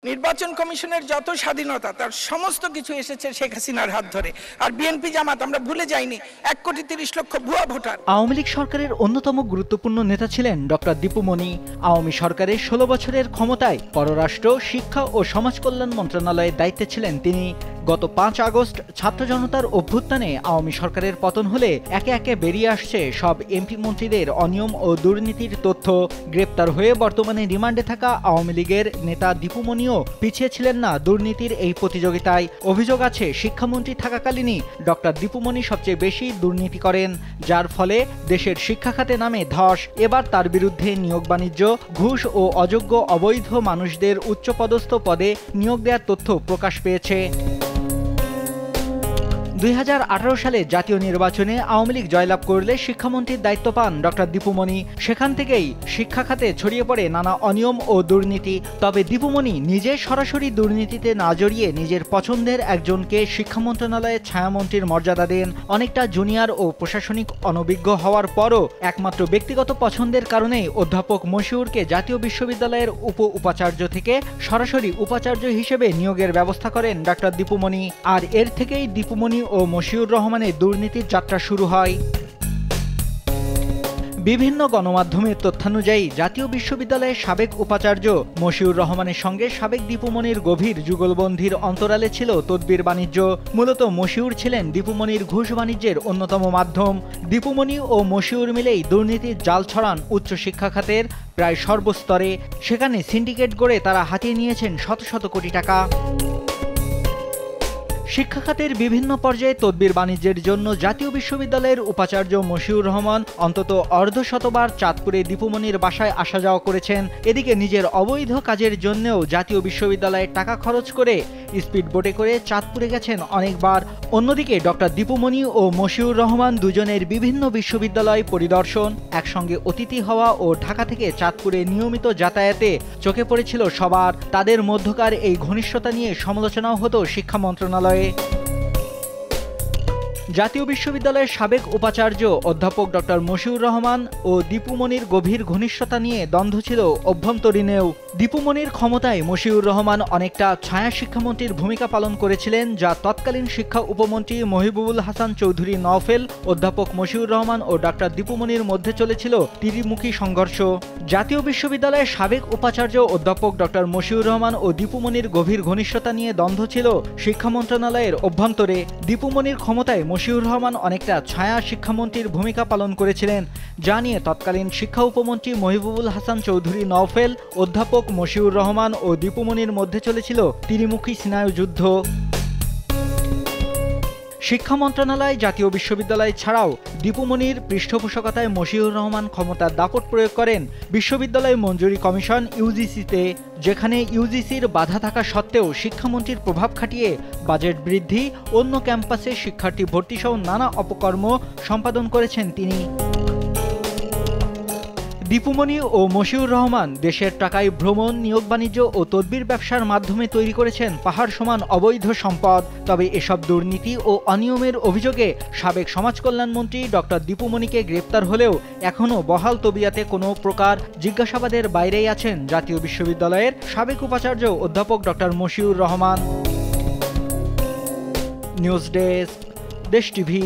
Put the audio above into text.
নির্বাচন কমিশনের যত স্বাধীনতা তার সমস্ত কিছু এসেছে শেখ হাসিনার হাত ধরে। আর বিএনপি জামাত আমরা ভুলে যাইনি 1,30,00,000 ভুয়া ভোটার। আওয়ামী লীগ সরকারের অন্যতম গুরুত্বপূর্ণ নেতা ছিলেন ডক্টর দীপু মনি। আওয়ামী সরকারের 16 বছরের ক্ষমতায় পররাষ্ট্র, শিক্ষা ও সমাজ কল্যাণ মন্ত্রণালয়ের দায়িত্বে ছিলেন তিনি। গত 5 আগস্ট ছাত্র জনতার অভ্যুত্থানে আওয়ামী সরকারের পতন হলে একে একে বেরিয়ে আসছে সব এমপি মন্ত্রীদের অনিয়ম ও দুর্নীতির তথ্য। গ্রেপ্তার হয়ে বর্তমানে রিমান্ডে থাকা আওয়ামী লীগের নেতা দীপু মনিও পিছিয়ে ছিলেন না দুর্নীতির এই প্রতিযোগিতায়। অভিযোগ আছে শিক্ষামন্ত্রী থাকাকালীনই ডক্টর দীপু মনি সবচেয়ে বেশি দুর্নীতি করেন, যার ফলে দেশের শিক্ষা খাতে নামে ধস। এবার তার বিরুদ্ধে নিয়োগ বাণিজ্য, ঘুষ ও অযোগ্য অবৈধ মানুষদের উচ্চপদস্থ পদে নিয়োগ দেওয়ার তথ্য প্রকাশ পেয়েছে। 2018 সালে জাতীয় নির্বাচনে আওয়ামী লীগ জয়লাভ করলে শিক্ষামন্ত্রীর দায়িত্ব পান ডক্টর দীপু মনি। সেখান থেকেই শিক্ষা খাতে ছড়িয়ে পড়ে নানা অনিয়ম ও দুর্নীতি। তবে দীপু মনি নিজে সরাসরি দুর্নীতিতে না জড়িয়ে নিজের পছন্দের একজনকে শিক্ষা মন্ত্রণালয়ের ছায়ামন্ত্রীর মর্যাদা দেন। অনেকটা জুনিয়র ও প্রশাসনিক অনভিজ্ঞ হওয়ার পরও একমাত্র ব্যক্তিগত পছন্দের কারণেই অধ্যাপক মশিউরকে জাতীয় বিশ্ববিদ্যালয়ের উপাচার্য থেকে সরাসরি উপাচার্য হিসেবে নিয়োগের ব্যবস্থা করেন ডক্টর দীপু মনি। আর এর থেকেই দীপু মনি ও মশিউর রহমানের দুর্নীতির যাত্রা শুরু হয়। বিভিন্ন গণমাধ্যমের তথ্যানুযায়ী জাতীয় বিশ্ববিদ্যালয়ের সাবেক উপাচার্য মশিউর রহমানের সঙ্গে সাবেক দীপু মনির গভীর যুগলবন্ধির অন্তরালে ছিল তদবির বাণিজ্য। মূলত মশিউর ছিলেন দীপু মনির ঘুষ বাণিজ্যের অন্যতম মাধ্যম। দীপু মনি ও মশিউর মিলেই দুর্নীতির জাল ছড়ান উচ্চশিক্ষা খাতের প্রায় সর্বস্তরে। সেখানে সিন্ডিকেট গড়ে তারা হাতিয়ে নিয়েছেন শত শত কোটি টাকা। শিক্ষা খাতের বিভিন্ন পর্যায়ে তদবির বাণিজ্যের জন্য জাতীয় বিশ্ববিদ্যালয়ের উপাচার্য মশিউর রহমান অন্তত অর্ধশতবার চাঁদপুরে দীপু মনির বাসায় আসা যাওয়া করেছেন। এদিকে নিজের অবৈধ কাজের জন্যও জাতীয় বিশ্ববিদ্যালয়ে টাকা খরচ করে স্পিড বোটে করে চাঁদপুরে গেছেন অনেকবার। অন্যদিকে ডক্টর দীপু মনি ও মশিউর রহমান দুজনের বিভিন্ন বিশ্ববিদ্যালয় পরিদর্শন, একসঙ্গে অতিথি হওয়া ও ঢাকা থেকে চাঁদপুরে নিয়মিত যাতায়াতে চোখে পড়েছিল সবার। তাদের মধ্যকার এই ঘনিষ্ঠতা নিয়ে সমালোচনাও হতো শিক্ষা মন্ত্রণালয়ে। জাতীয় বিশ্ববিদ্যালয়ের সাবেক উপাচার্য অধ্যাপক ডক্টর মশিউর রহমান ও দীপু মনির গভীর ঘনিষ্ঠতা নিয়ে দ্বন্দ্ব ছিল অভ্যন্তরীণেও। দীপু মনির ক্ষমতায় মশিউর রহমান অনেকটা ছায়া শিক্ষামন্ত্রীর ভূমিকা পালন করেছিলেন, যা তৎকালীন শিক্ষা উপমন্ত্রী মহিবুবুল হাসান চৌধুরী নওফেল, অধ্যাপক মশিউর রহমান ও ডক্টর দীপু মনির মধ্যে চলেছিল ত্রিমুখী সংঘর্ষ। জাতীয় বিশ্ববিদ্যালয়ের সাবেক উপাচার্য অধ্যাপক ডক্টর মশিউর রহমান ও দীপু মনির গভীর ঘনিষ্ঠতা নিয়ে দ্বন্দ্ব ছিল শিক্ষা মন্ত্রণালয়ের অভ্যন্তরে। দীপু মনির ক্ষমতায় মশিউর রহমান অনেকটা ছায়া শিক্ষামন্ত্রীর ভূমিকা পালন করেছিলেন, যা নিয়ে তৎকালীন শিক্ষা উপমন্ত্রী মহিবুবুল হাসান চৌধুরী নওফেল, অধ্যাপক মশিউর রহমান ও দীপু মনির মধ্যে চলেছিল ত্রিমুখী স্নায়ুযুদ্ধ। শিক্ষা মন্ত্রণালয়, জাতীয় বিশ্ববিদ্যালয় ছাড়াও দীপু মনির পৃষ্ঠপোষকতায় মশিউর রহমান ক্ষমতার দাপট প্রয়োগ করেন বিশ্ববিদ্যালয় মঞ্জুরি কমিশন ইউজিসিতে, যেখানে ইউজিসির বাধা থাকা সত্ত্বেও শিক্ষামন্ত্রীর প্রভাব খাটিয়ে বাজেট বৃদ্ধি, অন্য ক্যাম্পাসে শিক্ষার্থী ভর্তিসহ নানা অপকর্ম সম্পাদন করেছেন তিনি। দীপু মনি ও মশিউর রহমান দেশের টাকায় ভ্রমণ, নিয়োগ বাণিজ্য ও তদবির ব্যবসার মাধ্যমে তৈরি করেছেন পাহাড় সমান অবৈধ সম্পদ। তবে এসব দুর্নীতি ও অনিয়মের অভিযোগে সাবেক সমাজ কল্যাণমন্ত্রী ডক্টর দীপু মনিকে গ্রেপ্তার হলেও এখনও বহাল তবিয়াতে কোনো প্রকার জিজ্ঞাসাবাদের বাইরেই আছেন জাতীয় বিশ্ববিদ্যালয়ের সাবেক উপাচার্য অধ্যাপক doctor Mashiur Rahman. News desk, Desh TV.